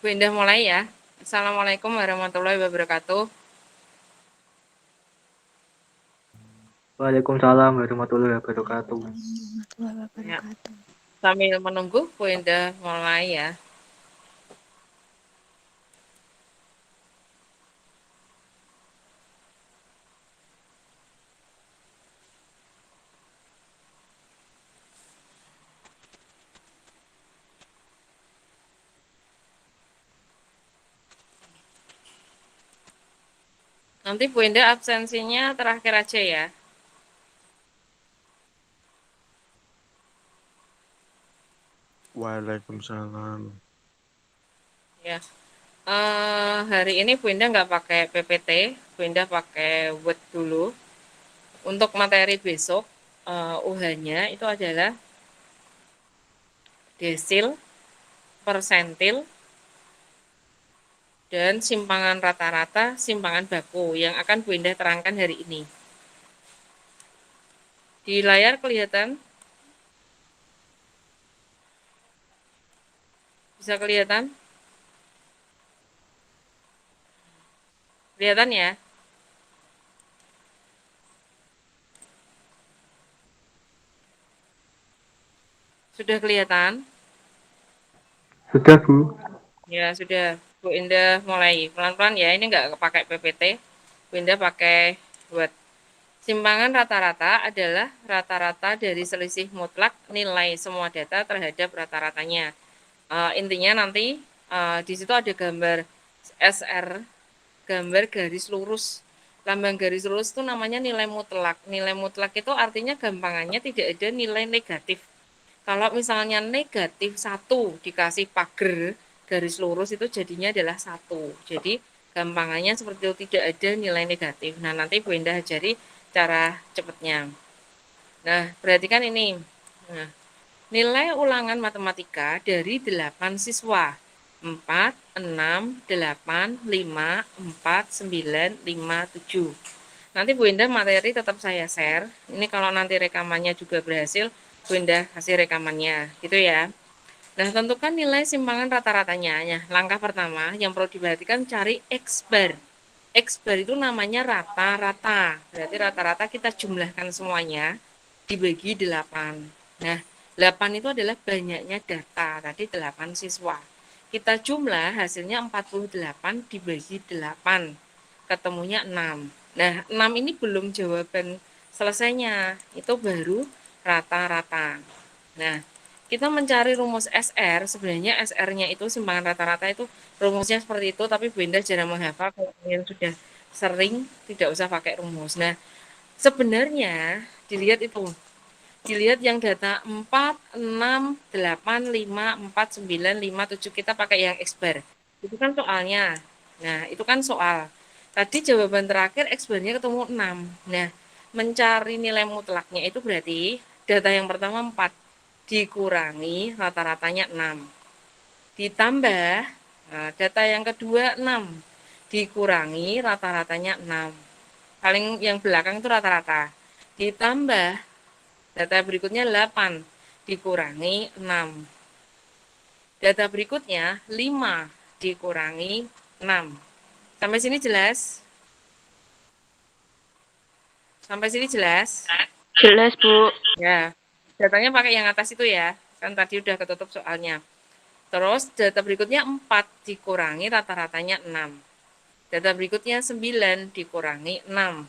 Bu Indah mulai ya. Assalamualaikum warahmatullahi wabarakatuh. Waalaikumsalam warahmatullahi wabarakatuh. Warahmatullahi Ya, wabarakatuh. sambil menunggu Bu Indah mulai ya. Nanti Bu Indah absensinya terakhir aja ya. Waalaikumsalam. Ya. Hari ini Bu Indah nggak pakai PPT, Bu Indah pakai Word dulu. Untuk materi besok, UH-nya itu adalah desil, persentil, dan simpangan rata-rata, simpangan baku yang akan Bu Indah terangkan hari ini. Di layar kelihatan? Bisa kelihatan? Kelihatan ya? Sudah kelihatan? Sudah, Bu. Ya, sudah. Bu Indah mulai pelan-pelan ya. Ini nggak pakai PPT. Bu Indah pakai buat simpangan rata-rata adalah rata-rata dari selisih mutlak nilai semua data terhadap rata-ratanya. Intinya nanti di situ ada gambar SR, gambar garis lurus. Lambang garis lurus itu namanya nilai mutlak. Nilai mutlak itu artinya gampangannya tidak ada nilai negatif. Kalau misalnya negatif 1 dikasih pagar garis lurus itu jadinya adalah 1. Jadi gampangannya seperti itu, tidak ada nilai negatif. Nah, nanti Bu Indah ajari cara cepatnya. Nah, perhatikan ini. Nah, nilai ulangan matematika dari 8 siswa. 4, 6, 8, 5, 4, 9, 5, 7. Nanti Bu Indah materi tetap saya share. Ini kalau nanti rekamannya juga berhasil, Bu Indah kasih rekamannya, gitu ya. Nah, tentukan nilai simpangan rata-ratanya. Ya, langkah pertama yang perlu diperhatikan cari X bar. X bar itu namanya rata-rata. Berarti rata-rata kita jumlahkan semuanya dibagi 8. Nah, 8 itu adalah banyaknya data. Tadi 8 siswa. Kita jumlah hasilnya 48 dibagi 8. Ketemunya 6. Nah, 6 ini belum jawaban selesainya. Itu baru rata-rata. Nah, kita mencari rumus SR, sebenarnya SR-nya itu simpangan rata-rata itu rumusnya seperti itu, tapi Bu Indah jarang menghafal. Kalau yang sudah sering tidak usah pakai rumus. Nah, sebenarnya dilihat itu, dilihat yang data 4, 6, 8, 5, 4, 9, 5, 7, kita pakai yang X bar. Itu kan soalnya. Nah, itu kan soal. Tadi jawaban terakhir X bar-nya ketemu 6. Nah, mencari nilai mutlaknya itu berarti data yang pertama 4 dikurangi rata-ratanya 6. Ditambah data yang kedua 6 dikurangi rata-ratanya 6. Paling yang belakang itu rata-rata. Ditambah data berikutnya 8 dikurangi 6. Data berikutnya 5 dikurangi 6. Sampai sini jelas? Sampai sini jelas? Jelas, Bu. Ya, datanya pakai yang atas itu ya. Kan tadi udah ketutup soalnya. Terus data berikutnya 4 dikurangi rata-ratanya 6. Data berikutnya 9 dikurangi 6.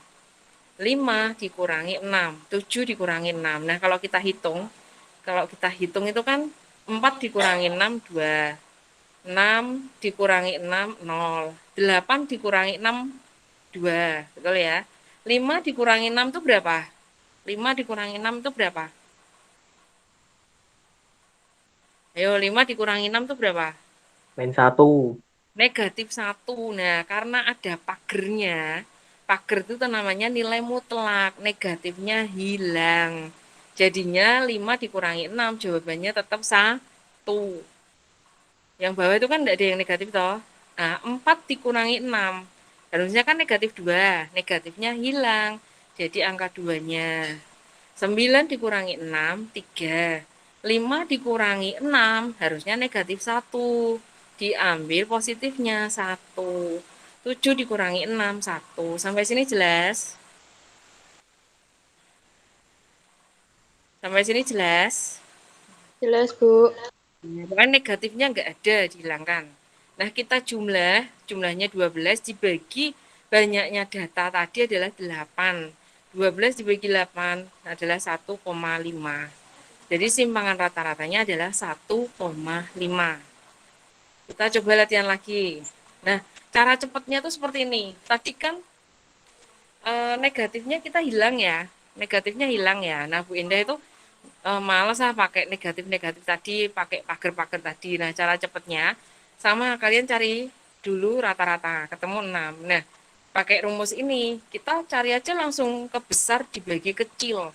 5 dikurangi 6. 7 dikurangi 6. Nah, kalau kita hitung itu kan 4 dikurangi 6, 2. 6 dikurangi 6, 0. 8 dikurangi 6, 2. Betul ya? 5 dikurangi 6 itu berapa? 5 dikurangi 6 itu berapa? Ayo, 5 dikurangi 6 itu berapa? -1. Negatif 1. Nah, karena ada pagernya, pager itu namanya nilai mutlak, negatifnya hilang. Jadinya 5 dikurangi 6, jawabannya tetap 1. Yang bawah itu kan tidak ada yang negatif toh. Nah, 4 dikurangi 6. Harusnya kan negatif 2, negatifnya hilang. Jadi angka 2-nya. 9 dikurangi 6, 3. 5 dikurangi 6, harusnya negatif 1. diambil positifnya 1. 7 dikurangi 6, 1. Sampai sini jelas? Sampai sini jelas? Jelas, Bu. Pokoknya negatifnya nggak ada, dihilangkan. Nah, kita jumlahnya 12 dibagi banyaknya data tadi adalah 8. 12 dibagi 8 adalah 1,5. Jadi simpangan rata-ratanya adalah 1,5. Kita coba latihan lagi. Nah, cara cepatnya tuh seperti ini. Tadi kan negatifnya kita hilang ya. Negatifnya hilang ya. Nah, Bu Indah itu males pakai negatif-negatif tadi, pakai pagar-pagar tadi. Nah, cara cepatnya sama kalian cari dulu rata-rata, ketemu 6. Nah, pakai rumus ini, kita cari aja langsung ke besar dibagi kecil.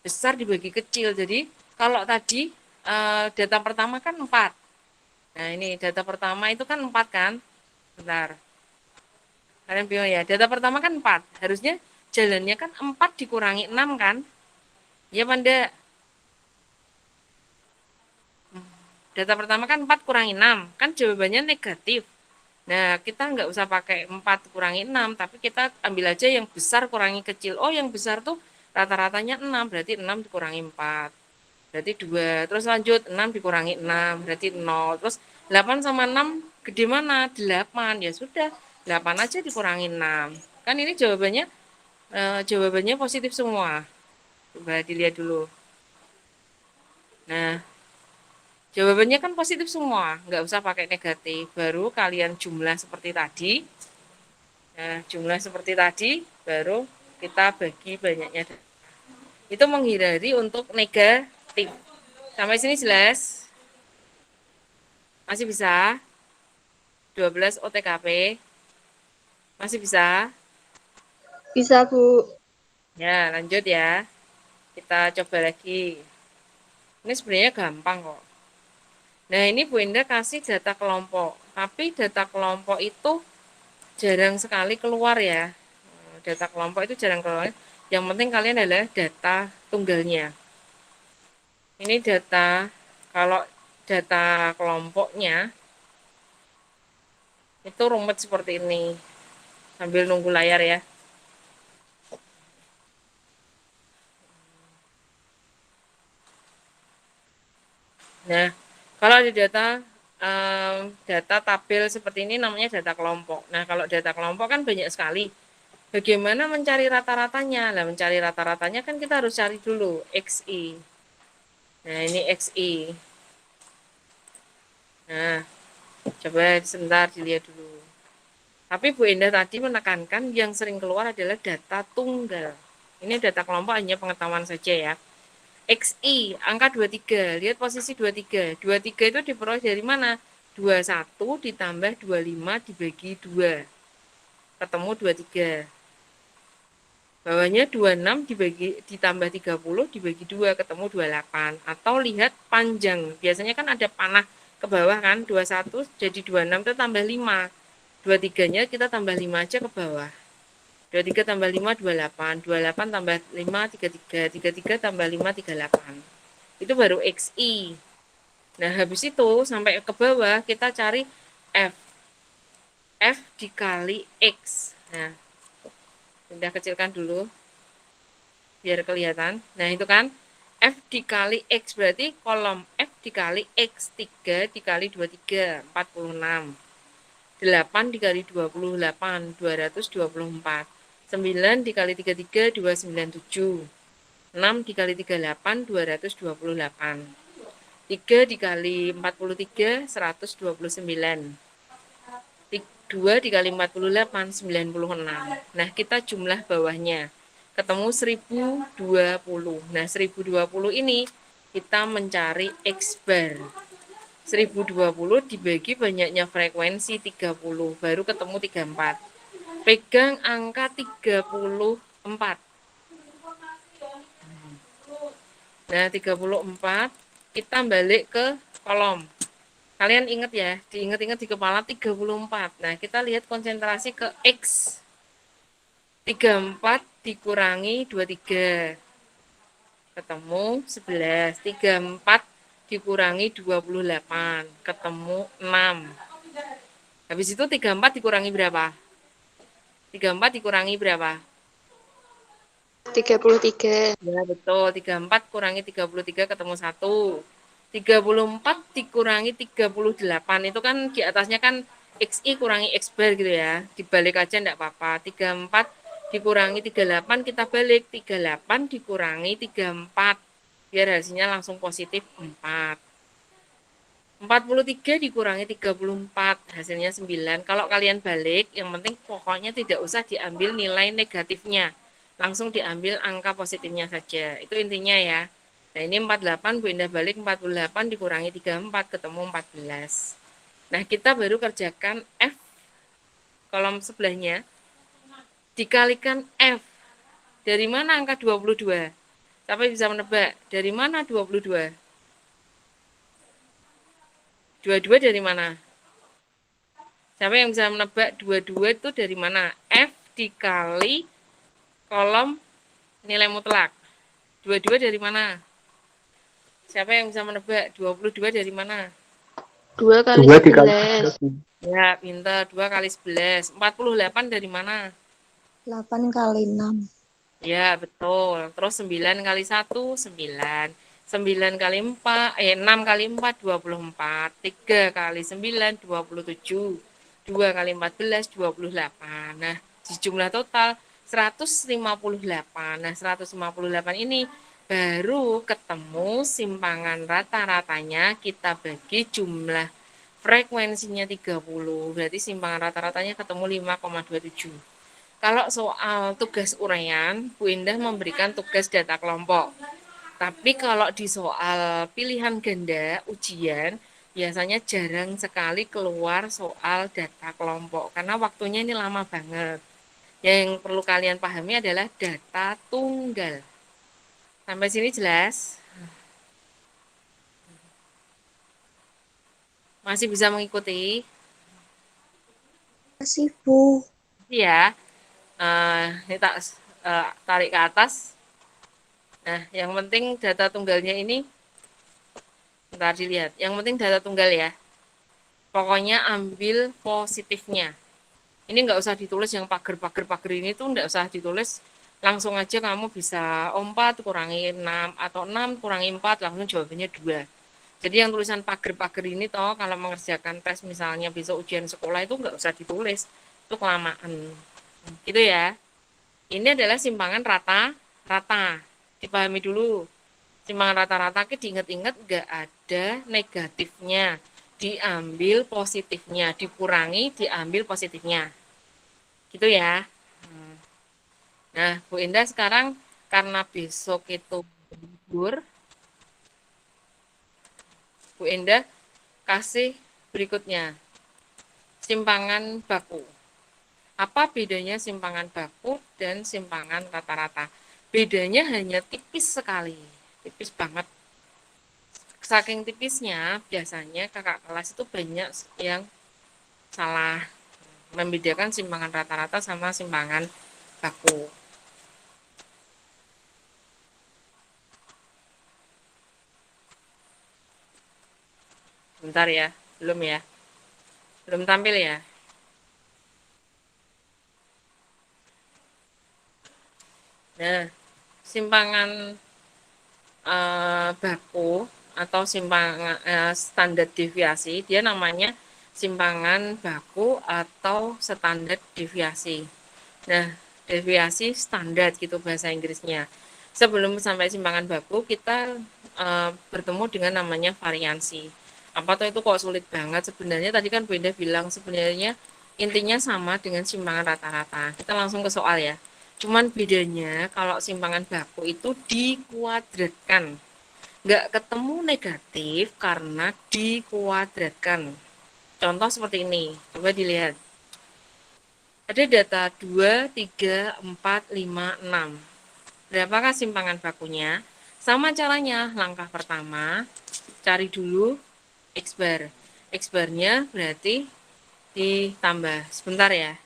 Besar dibagi kecil. Jadi, kalau tadi data pertama kan 4. Nah, ini data pertama itu kan 4 kan? Bentar. Kalian bingung ya, data pertama kan 4. Harusnya jalannya kan 4 dikurangi 6 kan? Ya, Panda. Data pertama kan 4 kurangi 6, kan jawabannya negatif. Nah, kita nggak usah pakai 4 kurangi 6, tapi kita ambil aja yang besar kurangi kecil. Oh, yang besar tuh rata-ratanya 6, berarti 6 dikurangi 4. Berarti 2. Terus lanjut, 6 dikurangi 6, berarti 0. Terus 8 sama 6 gede mana? 8. Ya sudah, 8 aja dikurangi 6. Kan ini jawabannya positif semua. Coba dilihat dulu. Nah, jawabannya kan positif semua, nggak usah pakai negatif. Baru kalian jumlah seperti tadi. Nah, jumlah seperti tadi, baru kita bagi banyaknya. Itu menghindari untuk negatif. Sampai sini jelas? Masih bisa? 12 OTKP? Masih bisa? Bisa, Bu. Ya, lanjut ya. Kita coba lagi. Ini sebenarnya gampang kok. Nah, ini Bu Indah kasih data kelompok. Tapi data kelompok itu jarang sekali keluar ya. Data kelompok itu jarang keluar. Yang penting kalian adalah data tunggalnya. Ini data, kalau data kelompoknya itu rumit seperti ini. Sambil nunggu layar ya. Nah, kalau ada data tabel seperti ini namanya data kelompok. Nah, kalau data kelompok kan banyak sekali. Bagaimana mencari rata-ratanya? Nah, mencari rata-ratanya kan kita harus cari dulu XI. Nah, ini XI. Nah, coba sebentar dilihat dulu. Tapi Bu Indah tadi menekankan yang sering keluar adalah data tunggal. Ini data kelompok hanya pengetahuan saja ya. XI, angka 23. Lihat posisi 23. 23 itu diperoleh dari mana? 21 ditambah 25 dibagi 2. Ketemu 23. Bawahnya 26 ditambah 30 dibagi 2, ketemu 28. Atau lihat panjang. Biasanya kan ada panah ke bawah kan, 21 jadi 26 itu tambah 5. 23-nya kita tambah 5 aja ke bawah. 23 tambah 5, 28. 28 tambah 5, 33. 33 tambah 5, 38. Itu baru XI. Nah, habis itu sampai ke bawah kita cari F. F dikali X. Nah, udah kecilkan dulu biar kelihatan. Nah, itu kan F dikali X berarti kolom F dikali X 3 dikali 23, 46. 8 dikali 28, 224. 9 dikali 33, 297. 6 dikali 38, 228. 3 dikali 43, 129. 2 dikali 48, 96. Nah, kita jumlah bawahnya. Ketemu 1020. Nah, 1020 ini kita mencari X bar. 1020 dibagi banyaknya frekuensi 30, baru ketemu 34. Pegang angka 34. Nah, 34 kita balik ke kolom. Kalian ingat ya, diingat-ingat di kepala 34. Nah, kita lihat konsentrasi ke X. 34 dikurangi 23. Ketemu 11. 34 dikurangi 28, ketemu 6. Habis itu 34 dikurangi berapa? 34 dikurangi berapa? 33. Ya, betul. 34 kurangi 33 ketemu 1. 34 dikurangi 38 itu kan di atasnya kan XI kurangi X bar gitu ya. Dibalik aja enggak apa-apa. 34 dikurangi 38 kita balik. 38 dikurangi 34. Biar hasilnya langsung positif 4. 43 dikurangi 34, hasilnya 9. Kalau kalian balik, yang penting pokoknya tidak usah diambil nilai negatifnya. Langsung diambil angka positifnya saja. Itu intinya ya. Nah, ini 48, Bu Indah balik 48 dikurangi 34, ketemu 14. Nah, kita baru kerjakan F kolom sebelahnya. Dikalikan F. Dari mana angka 22? Siapa bisa menebak? Dari mana 22? 22 dari mana? Siapa yang bisa menebak 22 itu dari mana? F dikali kolom nilai mutlak. 22 dari mana? Siapa yang bisa menebak 22 dari mana? 2 kali 2 dikali 11. 11. Ya, pintar. 2 kali 11. 48 dari mana? 8 kali 6. Ya, betul. Terus 9 kali 1, 9. 9 kali 4, 6 kali 4, 24. 3 kali 9, 27. 2 kali 14, 28. Nah, di jumlah total 158. Nah, 158 ini baru ketemu simpangan rata-ratanya kita bagi jumlah frekuensinya 30. Berarti simpangan rata-ratanya ketemu 5,27. Kalau soal tugas uraian, Bu Indah memberikan tugas data kelompok. Tapi kalau di soal pilihan ganda ujian, biasanya jarang sekali keluar soal data kelompok karena waktunya ini lama banget. Yang perlu kalian pahami adalah data tunggal. Sampai sini jelas? Masih bisa mengikuti? Kasih, Bu. Ya, ini tak tarik ke atas. Nah, yang penting data tunggalnya ini, bentar dilihat. Yang penting data tunggal ya. Pokoknya ambil positifnya. Ini nggak usah ditulis yang pagar-pagar ini tuh nggak usah ditulis. Langsung aja kamu bisa 4 kurangi 6 atau 6 kurangi 4 langsung jawabannya 2. Jadi yang tulisan pagar-pagar ini toh kalau mengerjakan tes misalnya besok ujian sekolah itu nggak usah ditulis. Itu kelamaan. Gitu ya. Ini adalah simpangan rata-rata. Dipahami dulu. Simpangan rata-rata diingat-ingat nggak ada negatifnya. Diambil positifnya. Dikurangi, diambil positifnya. Gitu ya. Nah, Bu Indah sekarang karena besok itu libur, Bu Indah kasih berikutnya. Simpangan baku. Apa bedanya simpangan baku dan simpangan rata-rata? Bedanya hanya tipis sekali, tipis banget. Saking tipisnya, biasanya kakak kelas itu banyak yang salah membedakan simpangan rata-rata sama simpangan baku. Bentar ya, belum ya. Belum tampil ya. Nah, simpangan baku atau simpangan standar deviasi, dia namanya simpangan baku atau standar deviasi. Nah, deviasi standar gitu bahasa Inggrisnya. Sebelum sampai simpangan baku, kita bertemu dengan namanya variansi. Apa tuh itu kok sulit banget? Sebenarnya tadi kan Bu Indah bilang sebenarnya intinya sama dengan simpangan rata-rata. Kita langsung ke soal ya. Cuman bedanya kalau simpangan baku itu dikuadratkan. Nggak ketemu negatif karena dikuadratkan. Contoh seperti ini. Coba dilihat. Ada data 2, 3, 4, 5, 6. Berapakah simpangan bakunya? Sama caranya, langkah pertama, cari dulu X bar. X barnya berarti ditambah. Sebentar ya.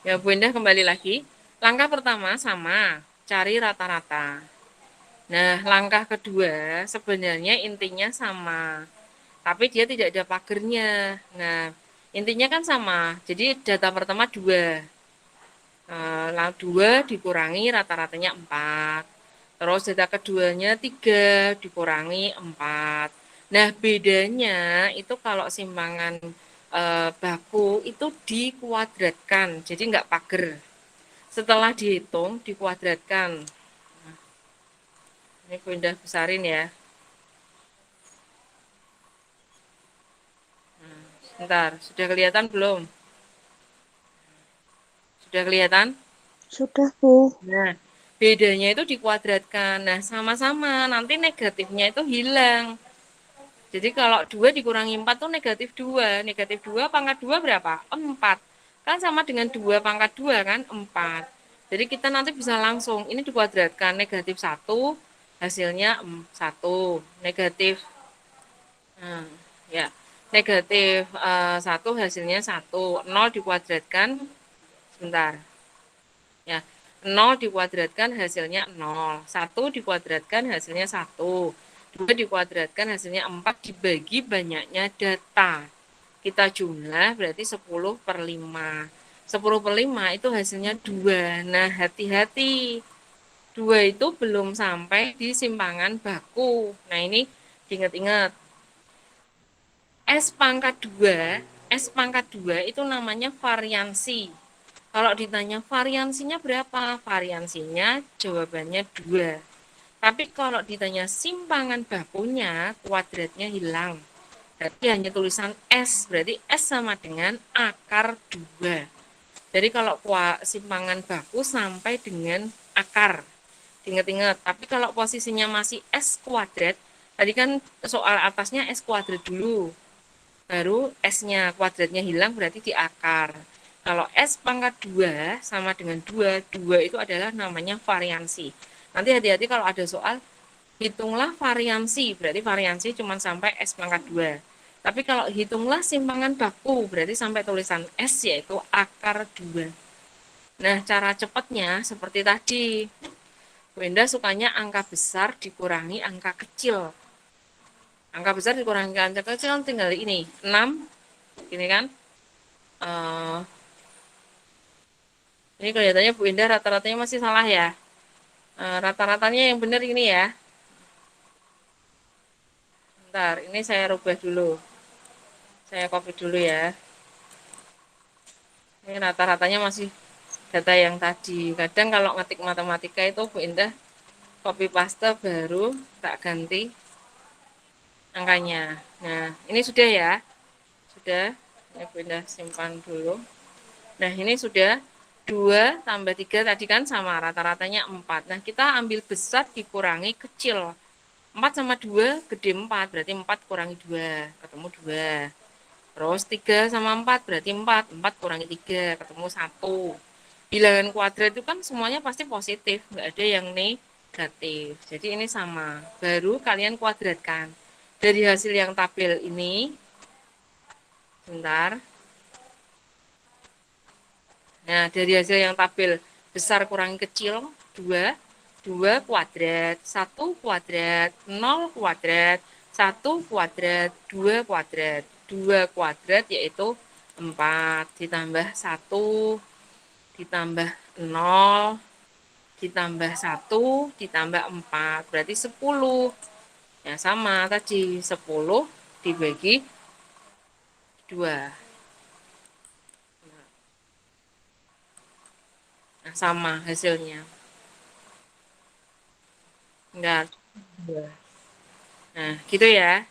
Ya, Bu Indah kembali lagi. Langkah pertama sama, cari rata-rata. Nah, langkah kedua sebenarnya intinya sama, tapi dia tidak ada pagernya. Nah, intinya kan sama. Jadi data pertama 2. 2 dikurangi rata-ratanya 4. Terus data keduanya 3 dikurangi 4. Nah, bedanya itu kalau simpangan baku itu dikuadratkan, jadi nggak pager. Setelah dihitung, dikuadratkan. Nah, ini pindah besarin ya. Nah, sebentar, sudah kelihatan belum? Sudah kelihatan? Sudah, Bu. Nah, bedanya itu dikuadratkan. Nah, sama-sama, nanti negatifnya itu hilang. Jadi kalau 2 dikurangi 4 itu negatif 2. Negatif 2 pangkat 2 berapa? 4. Kan sama dengan 2 pangkat 2 kan? 4. Jadi kita nanti bisa langsung, ini dikuadratkan. Negatif 1, hasilnya 1. Negatif, nah, ya, negatif 1 hasilnya 1. 0 dikuadratkan, sebentar. Ya, 0 dikuadratkan hasilnya 0. 1 dikuadratkan hasilnya 1. 2 dikuadratkan hasilnya 4 dibagi banyaknya data. Kita jumlah berarti 10/5. 10/5 itu hasilnya 2. Nah, hati-hati. 2 itu belum sampai di simpangan baku. Nah, ini diingat-ingat. S pangkat 2 itu namanya variansi. Kalau ditanya variansinya berapa? Variansinya jawabannya 2. Tapi kalau ditanya simpangan bakunya, kuadratnya hilang. Berarti hanya tulisan S, berarti S sama dengan akar 2. Jadi kalau simpangan baku sampai dengan akar. Ingat-ingat, tapi kalau posisinya masih S kuadrat, tadi kan soal atasnya S kuadrat dulu. Baru S-nya kuadratnya hilang berarti di akar. Kalau S pangkat 2 sama dengan 2, 2 itu adalah namanya variansi. Nanti hati-hati kalau ada soal, hitunglah variansi, berarti variansi cuma sampai S pangkat 2. Tapi kalau hitunglah simpangan baku, berarti sampai tulisan S yaitu akar 2. Nah, cara cepatnya seperti tadi. Bu Indah sukanya angka besar dikurangi angka kecil. Angka besar dikurangi angka kecil tinggal ini, 6, ini kan. Ini kelihatannya Bu Indah rata-ratanya masih salah ya. Rata-ratanya yang benar ini ya. Bentar, ini saya rubah dulu. Saya copy dulu ya. Ini rata-ratanya masih data yang tadi. Kadang kalau ngetik matematika itu Bu Indah copy paste baru tak ganti angkanya. Nah, ini sudah ya. Sudah. Ini Bu Indah simpan dulu. Nah, ini sudah 2 tambah 3 tadi kan sama, rata-ratanya 4. Nah, kita ambil besar dikurangi kecil. 4 sama 2 gede 4, berarti 4 kurangi 2, ketemu 2. Terus 3 sama 4 berarti 4, 4 kurangi 3, ketemu 1. Bilangan kuadrat itu kan semuanya pasti positif, nggak ada yang negatif. Jadi ini sama, baru kalian kuadratkan. Dari hasil yang tabel ini, sebentar. Nah, dari hasil yang tabel besar kurangi kecil, 2, 2 kuadrat, 1 kuadrat, 0 kuadrat, 1 kuadrat, 2 kuadrat. 2 kuadrat yaitu 4, ditambah 1, ditambah 0, ditambah 1, ditambah 4, berarti 10. Ya, sama tadi, 10 dibagi 2. Nah, sama hasilnya. Enggak. Nah, gitu ya.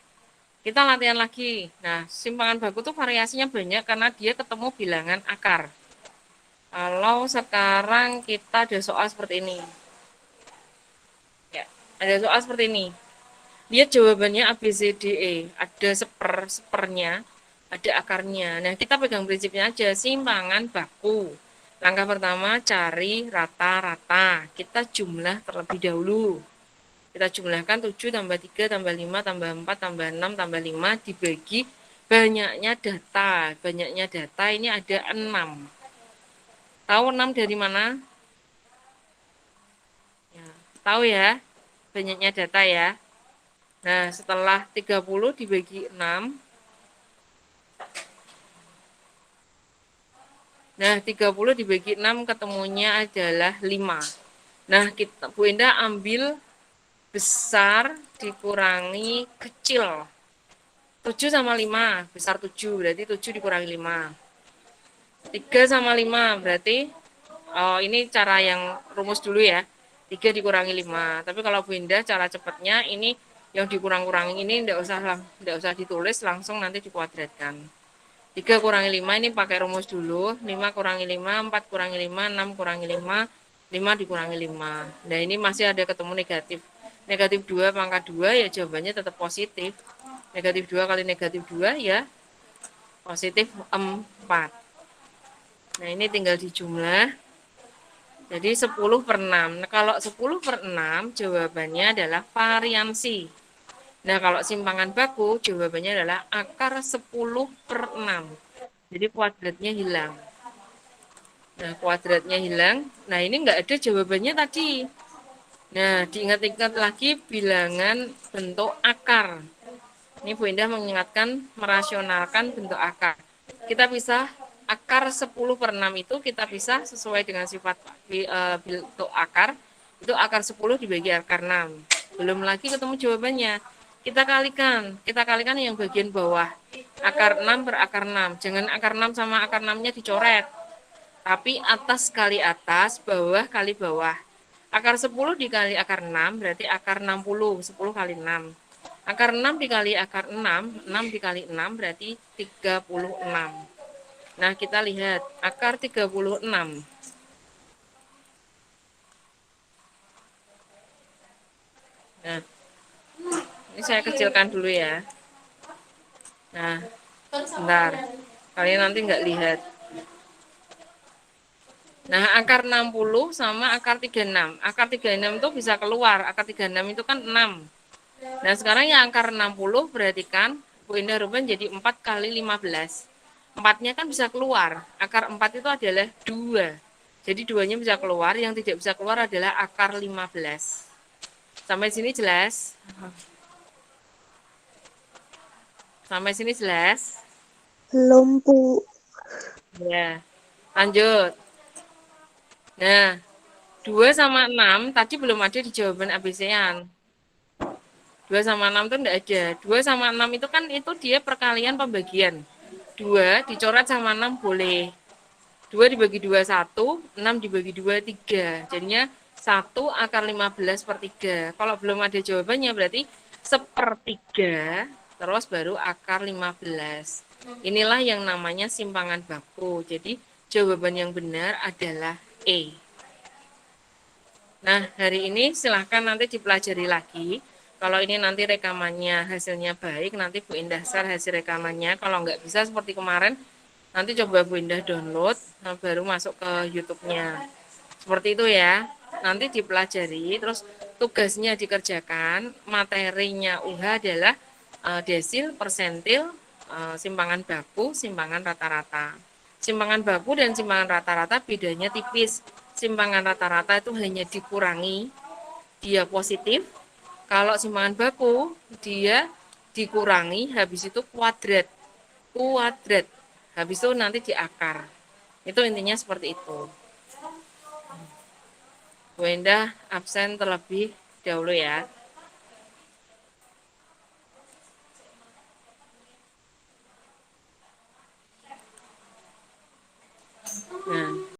Kita latihan lagi. Nah, simpangan baku tuh variasinya banyak karena dia ketemu bilangan akar. Kalau sekarang kita ada soal seperti ini. Ya, ada soal seperti ini. Lihat jawabannya A, B, C, D, E. Ada sepernya, ada akarnya. Nah, kita pegang prinsipnya aja, simpangan baku. Langkah pertama, cari rata-rata. Kita jumlah terlebih dahulu. Kita jumlahkan 7 tambah 3 tambah 5 tambah 4 tambah 6 tambah 5 dibagi banyaknya data. Banyaknya data ini ada 6. Tahu 6 dari mana? Ya, tahu ya, banyaknya data ya. Nah, setelah 30 dibagi 6, nah 30 dibagi 6 ketemunya adalah 5. Nah, Bu Indah ambil besar dikurangi kecil. 7 sama 5, besar 7, berarti 7 dikurangi 5. 3 sama 5, berarti ini cara yang rumus dulu ya. 3 dikurangi 5. Tapi kalau Bu Indah cara cepatnya ini yang dikurang-kurangi ini enggak usah ditulis, langsung nanti dikuadratkan. 3 kurangi 5 ini pakai rumus dulu. 5 kurangi 5, 4 kurangi 5, 6 kurangi 5, 5 dikurangi 5. Nah, ini masih ada ketemu negatif. Negatif 2 pangkat 2 ya jawabannya tetap positif. Negatif 2 kali negatif 2 ya positif 4. Nah, ini tinggal dijumlah. Jadi 10 per 6. Nah, kalau 10 per 6 jawabannya adalah variansi. Nah, kalau simpangan baku jawabannya adalah akar 10 per 6. Jadi kuadratnya hilang. Nah, kuadratnya hilang. Nah, ini enggak ada jawabannya tadi. Nah, diingat-ingat lagi bilangan bentuk akar. Ini Bu Indah mengingatkan, merasionalkan bentuk akar. Kita pisah akar 10 per 6 itu kita pisah sesuai dengan sifat bentuk akar. Itu akar 10 dibagi akar 6. Belum lagi ketemu jawabannya. Kita kalikan yang bagian bawah. Akar 6 per akar 6. Jangan akar 6 sama akar 6-nya dicoret. Tapi atas kali atas, bawah kali bawah. Akar 10 dikali akar 6 berarti akar 60. 10 kali 6. Akar 6 dikali akar 6, 6 dikali 6 berarti 36. Nah, kita lihat akar 36. Nah, ini saya kecilkan dulu ya. Nah, sebentar. Kalian nanti nggak lihat. Nah, akar 60 sama akar 36. Akar 36 itu bisa keluar. Akar 36 itu kan 6. Nah, sekarang yang akar 60 berarti kan Bu Indah rubah jadi 4 kali 15. 4-nya kan bisa keluar. Akar 4 itu adalah 2. Jadi 2-nya bisa keluar, yang tidak bisa keluar adalah akar 15. Sampai sini jelas? Sampai sini jelas? Belum, Bu. Ya. Lanjut. Nah, 2 sama 6 tadi belum ada di jawaban ABC-an. 2 sama 6 itu enggak ada. 2 sama 6 itu kan itu dia perkalian pembagian. 2 dicoret sama 6 boleh. 2 dibagi 2, 1. 6 dibagi 2, 3. Jadinya 1 akar 15 per 3. Kalau belum ada jawabannya berarti sepertiga, terus baru akar 15. Inilah yang namanya simpangan baku. Jadi jawaban yang benar adalah E. Nah, hari ini silahkan nanti dipelajari lagi. Kalau ini nanti rekamannya hasilnya baik, nanti Bu Indah share hasil rekamannya. Kalau nggak bisa seperti kemarin, nanti coba Bu Indah download, baru masuk ke YouTube-nya. Seperti itu ya. Nanti dipelajari, terus tugasnya dikerjakan. Materinya UH adalah desil, persentil, simpangan baku, simpangan rata-rata. Simpangan baku dan simpangan rata-rata bedanya tipis. Simpangan rata-rata itu hanya dikurangi, dia positif. Kalau simpangan baku, dia dikurangi, habis itu kuadrat. Kuadrat. Habis itu nanti diakar. Itu intinya seperti itu. Bu Indah absen terlebih dahulu ya.